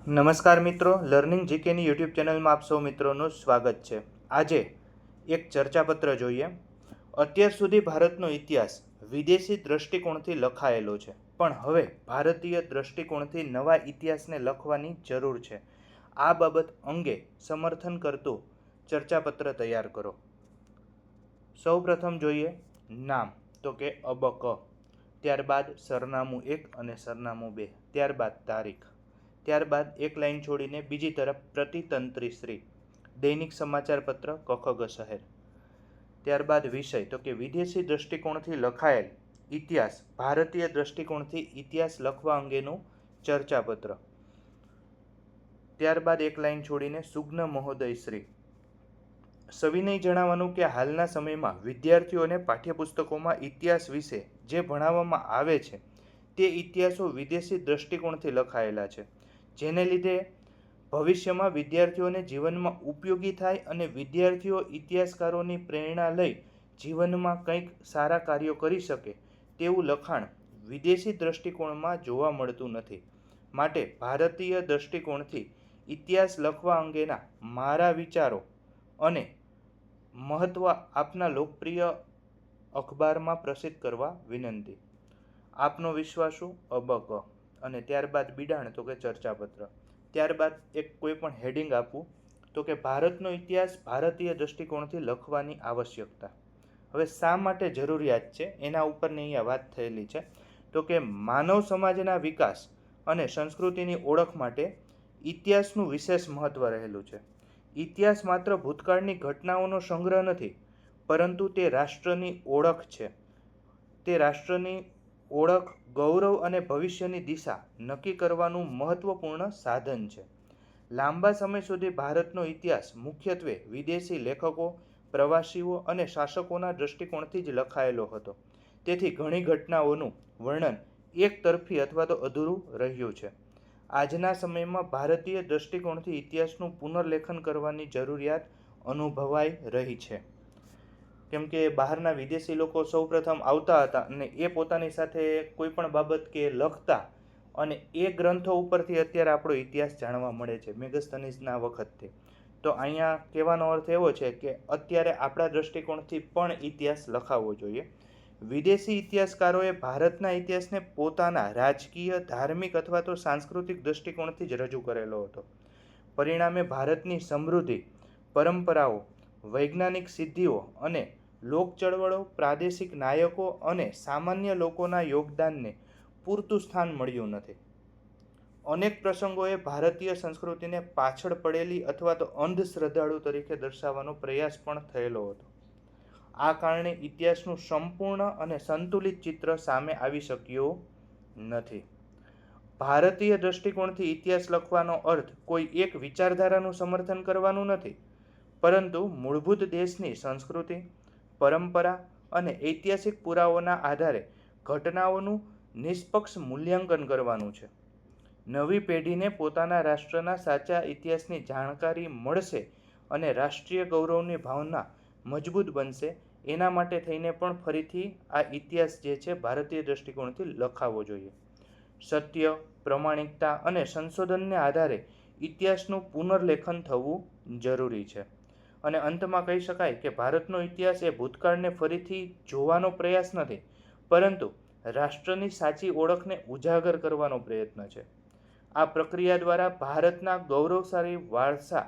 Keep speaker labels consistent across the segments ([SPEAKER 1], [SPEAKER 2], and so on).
[SPEAKER 1] નમસ્કાર મિત્રો, learning જીકેની YouTube ચેનલમાં આપ સૌ મિત્રોનું સ્વાગત છે. આજે એક ચર્ચાપત્ર જોઈએ. અત્યાર સુધી ભારતનો ઇતિહાસ વિદેશી દૃષ્ટિકોણથી લખાયેલો છે, પણ હવે ભારતીય દૃષ્ટિકોણથી નવા ઇતિહાસને લખવાની જરૂર છે. આ બાબત અંગે સમર્થન કરતું ચર્ચાપત્ર તૈયાર કરો. સૌ પ્રથમ જોઈએ નામ, તો કે અબક, ત્યારબાદ સરનામું 1 અને સરનામું 2, ત્યારબાદ તારીખ, ત્યારબાદ એક લાઈન છોડીને બીજી તરફ પ્રતિતંત્રી શ્રી, દૈનિક સમાચાર પત્ર કખગ શહેર, ત્યારબાદ વિષય, તો કે વિદેશી દૃષ્ટિકોણથી લખાયેલ ઇતિહાસ, ભારતીય દૃષ્ટિકોણથી ઇતિહાસ લખવા અંગેનું ચર્ચાપત્ર, ત્યારબાદ એક લાઈન છોડીને સુગ્ન મહોદય શ્રી. સવિનય જણાવવાનું કે હાલના સમયમાં વિદ્યાર્થીઓને પાઠ્યપુસ્તકોમાં ઇતિહાસ વિશે જે ભણાવવામાં આવે છે તે ઇતિહાસો વિદેશી દૃષ્ટિકોણથી લખાયેલા છે, જેને લીધે ભવિષ્યમાં વિદ્યાર્થીઓને જીવનમાં ઉપયોગી થાય અને વિદ્યાર્થીઓ ઇતિહાસકારોની પ્રેરણા લઈ જીવનમાં કંઈક સારા કાર્યો કરી શકે તેવું લખાણ વિદેશી દૃષ્ટિકોણમાં જોવા મળતું નથી. માટે ભારતીય દૃષ્ટિકોણથી ઇતિહાસ લખવા અંગેના મારા વિચારો અને મહત્વ આપના લોકપ્રિય અખબારમાં પ્રસિદ્ધ કરવા વિનંતી. આપનો વિશ્વાસુ અબક, અને ત્યારબાદ બિડાણ, તો કે ચર્ચાપત્ર, ત્યારબાદ એક કોઈ પણ હેડિંગ આપવું, તો કે ભારતનો ઇતિહાસ ભારતીય દૃષ્ટિકોણથી લખવાની આવશ્યકતા. હવે શા માટે જરૂરિયાત છે એના ઉપરની અહીંયા વાત થયેલી છે. તો કે માનવ સમાજના વિકાસ અને સંસ્કૃતિની ઓળખ માટે ઇતિહાસનું વિશેષ મહત્વ રહેલું છે. ઇતિહાસ માત્ર ભૂતકાળની ઘટનાઓનો સંગ્રહ નથી, પરંતુ તે રાષ્ટ્રની ઓળખ છે. તે રાષ્ટ્રની ઓળખ, ગૌરવ અને ભવિષ્યની દિશા નક્કી કરવાનું મહત્વપૂર્ણ સાધન છે. લાંબા સમય સુધી ભારતનો ઇતિહાસ મુખ્યત્વે વિદેશી લેખકો, પ્રવાસીઓ અને શાસકોના દૃષ્ટિકોણથી જ લખાયેલો હતો. તેથી ઘણી ઘટનાઓનું વર્ણન એક તરફી અથવા તો અધૂરું રહ્યું છે. આજના સમયમાં ભારતીય દૃષ્ટિકોણથી ઇતિહાસનું પુનર્લેખન કરવાની જરૂરિયાત અનુભવાઈ રહી છે, કેમ કે બહારના વિદેશી લોકો સૌપ્રથમ આવતા હતા અને એ પોતાની સાથે કોઈ પણ બાબત કે લખતા, અને એ ગ્રંથો ઉપરથી અત્યારે આપણો ઇતિહાસ જાણવા મળે છે મેગસ્તનીઝના વખતથી. તો અહીંયા કહેવાનો અર્થ એવો છે કે અત્યારે આપણા દૃષ્ટિકોણથી પણ ઇતિહાસ લખાવવો જોઈએ. વિદેશી ઇતિહાસકારોએ ભારતના ઇતિહાસને પોતાના રાજકીય, ધાર્મિક અથવા તો સાંસ્કૃતિક દૃષ્ટિકોણથી જ રજૂ કરેલો હતો. પરિણામે ભારતની સમૃદ્ધિ, પરંપરાઓ, વૈજ્ઞાનિક સિદ્ધિઓ અને લોક ચળવળો, પ્રાદેશિક નાયકો અને સામાન્ય લોકોના યોગદાનને પૂરતું સ્થાન મળ્યું નથી. અનેક પ્રસંગોએ ભારતીય સંસ્કૃતિને પાછળ પડેલી અથવા તો અંધશ્રદ્ધાળુ તરીકે દર્શાવવાનો પ્રયાસ પણ થયેલો હતો. આ કારણે ઇતિહાસનું સંપૂર્ણ અને સંતુલિત ચિત્ર સામે આવી શક્યું નથી. ભારતીય દૃષ્ટિકોણથી ઇતિહાસ લખવાનો અર્થ કોઈ એક વિચારધારાનું સમર્થન કરવાનું નથી, પરંતુ મૂળભૂત દેશની સંસ્કૃતિ, પરંપરા અને ઐતિહાસિક પુરાવાઓના આધારે ઘટનાઓનું નિષ્પક્ષ મૂલ્યાંકન કરવાનું છે. નવી પેઢીને પોતાના રાષ્ટ્રના સાચા ઇતિહાસની જાણકારી મળશે અને રાષ્ટ્રીય ગૌરવની ભાવના મજબૂત બનશે. એના માટે થઈને પણ ફરીથી આ ઇતિહાસ જે છે ભારતીય દૃષ્ટિકોણથી લખાવવો જોઈએ. સત્ય, પ્રમાણિકતા અને સંશોધનને આધારે ઇતિહાસનું પુનર્લેખન થવું જરૂરી છે. અને અંતમાં કહી શકાય કે ભારતનો ઇતિહાસ એ ભૂતકાળને ફરીથી જોવાનો પ્રયાસ નથી, પરંતુ રાષ્ટ્રની સાચી ઓળખને ઉજાગર કરવાનો પ્રયત્ન છે. આ પ્રક્રિયા દ્વારા ભારતના ગૌરવશાળી વારસા,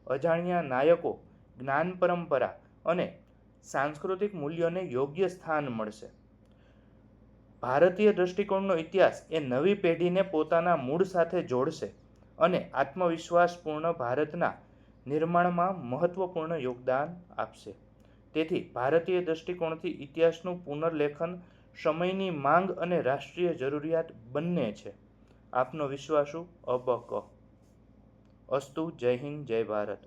[SPEAKER 1] અજાણ્યા નાયકો, જ્ઞાન પરંપરા અને સાંસ્કૃતિક મૂલ્યોને યોગ્ય સ્થાન મળશે. ભારતીય દૃષ્ટિકોણનો ઇતિહાસ એ નવી પેઢીને પોતાના મૂળ સાથે જોડશે અને આત્મવિશ્વાસપૂર્ણ ભારતના નિર્માણમાં મહત્વપૂર્ણ યોગદાન આપશે. તેથી ભારતીય દૃષ્ટિકોણથી ઇતિહાસનું પુનર્લેખન સમયની માંગ અને રાષ્ટ્રીય જરૂરિયાત બંને છે. આપનો વિશ્વાસુ અબક. અસ્તુ. જય હિન્દ, જય ભારત.